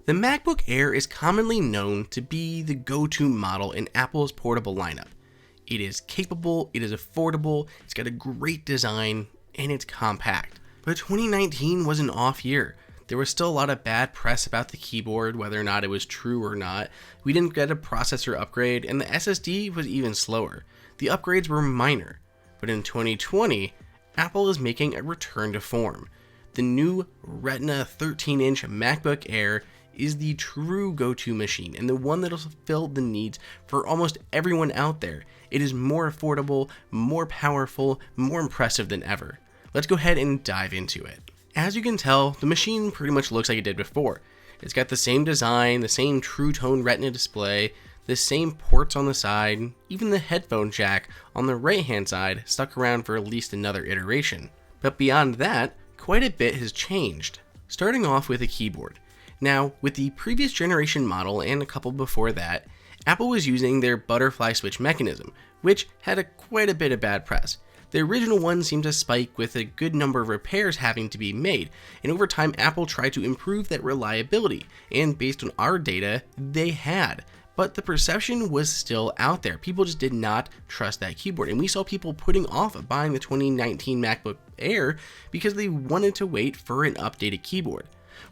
The MacBook Air is commonly known to be the go-to model in Apple's portable lineup. It is capable, it is affordable, it's got a great design, and it's compact. But 2019 was an off year. There was still a lot of bad press about the keyboard, whether or not it was true or not. We didn't get a processor upgrade, and the SSD was even slower. The upgrades were minor. But in 2020, Apple is making a return to form. The new Retina 13-inch MacBook Air is the true go-to machine and the one that'll fulfill the needs for almost everyone out there. It is more affordable, more powerful, more impressive than ever. Let's go ahead and dive into it. As you can tell, the machine pretty much looks like it did before. It's got the same design, the same True Tone Retina display, the same ports on the side, even the headphone jack on the right hand side stuck around for at least another iteration. But beyond that, quite a bit has changed. Starting off with a keyboard. Now, with the previous generation model and a couple before that, Apple was using their butterfly switch mechanism, which had quite a bit of bad press. The original one seemed to spike with a good number of repairs having to be made, and over time Apple tried to improve that reliability, and based on our data, they had. But the perception was still out there. People just did not trust that keyboard, and we saw people putting off buying the 2019 MacBook Air because they wanted to wait for an updated keyboard.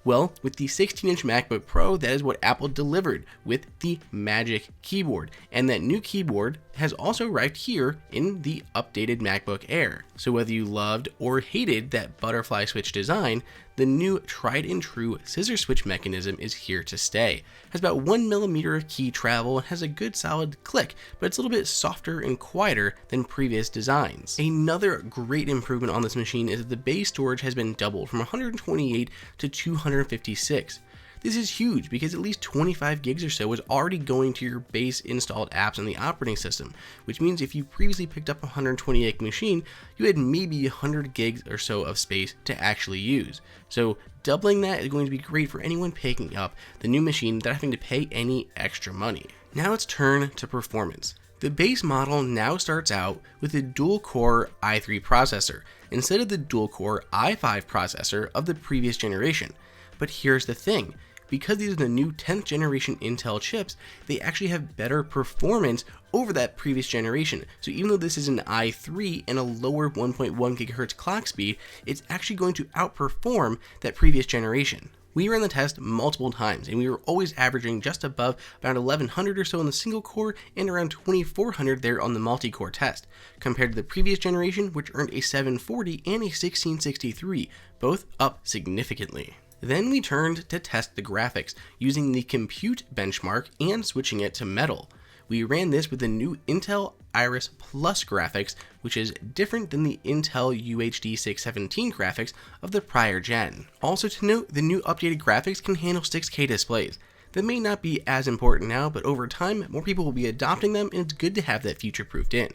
Well, with the 16-inch MacBook Pro, that is what Apple delivered with the Magic Keyboard, and that new keyboard has also arrived here in the updated MacBook Air. So whether you loved or hated that butterfly switch design, the new tried and true scissor switch mechanism is here to stay. It has about 1mm of key travel and has a good solid click, but it's a little bit softer and quieter than previous designs. Another great improvement on this machine is that the base storage has been doubled from 128 to 256. This is huge because at least 25 gigs or so is already going to your base installed apps on the operating system, which means if you previously picked up a 128 gig machine, you had maybe 100 gigs or so of space to actually use. So doubling that is going to be great for anyone picking up the new machine without having to pay any extra money. Now let's turn to performance. The base model now starts out with a dual-core i3 processor instead of the dual-core i5 processor of the previous generation. But here's the thing. Because these are the new 10th generation Intel chips, they actually have better performance over that previous generation. So even though this is an i3 and a lower 1.1 GHz clock speed, it's actually going to outperform that previous generation. We ran the test multiple times and we were always averaging just above about 1100 or so on the single core and around 2400 there on the multi-core test, compared to the previous generation, which earned a 740 and a 1663, both up significantly. Then we turned to test the graphics using the compute benchmark and switching it to metal. We ran this with the new Intel Iris Plus graphics, which is different than the Intel UHD 617 graphics of the prior gen. Also to note, the new updated graphics can handle 6K displays. That may not be as important now, but over time, more people will be adopting them and it's good to have that future-proofed in.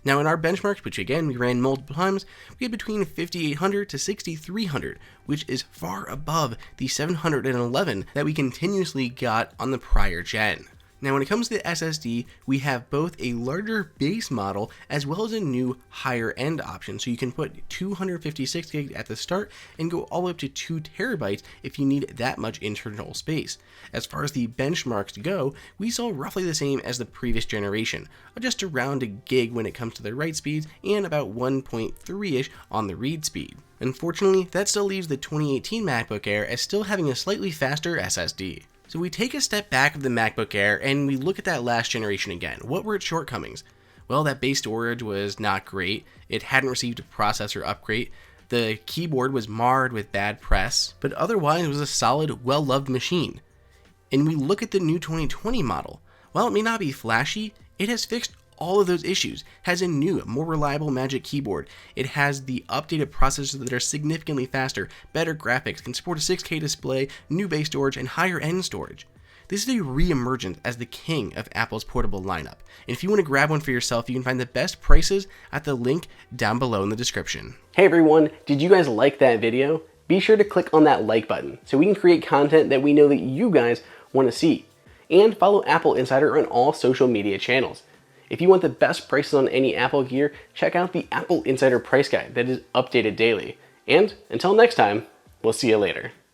Now in our benchmarks, which again we ran multiple times, we had between 5800 to 6300, which is far above the 711 that we continuously got on the prior gen. Now when it comes to the SSD, we have both a larger base model as well as a new higher end option. So you can put 256 gigs at the start and go all the way up to 2 terabytes if you need that much internal space. As far as the benchmarks go, we saw roughly the same as the previous generation, just around a gig when it comes to the write speeds and about 1.3-ish on the read speed. Unfortunately, that still leaves the 2018 MacBook Air as still having a slightly faster SSD. So we take a step back of the MacBook Air and we look at that last generation again. What were its shortcomings? Well, that base storage was not great. It hadn't received a processor upgrade. The keyboard was marred with bad press, but otherwise it was a solid, well-loved machine. And we look at the new 2020 model. While it may not be flashy, it has fixed all of those issues, has a new, more reliable Magic Keyboard. It has the updated processors that are significantly faster, better graphics, can support a 6K display, new base storage, and higher end storage. This is a re-emergence as the king of Apple's portable lineup. And if you want to grab one for yourself, you can find the best prices at the link down below in the description. Hey everyone, did you guys like that video? Be sure to click on that like button so we can create content that we know that you guys want to see. And follow AppleInsider on all social media channels. If you want the best prices on any Apple gear, check out the AppleInsider price guide that is updated daily. And until next time, we'll see you later.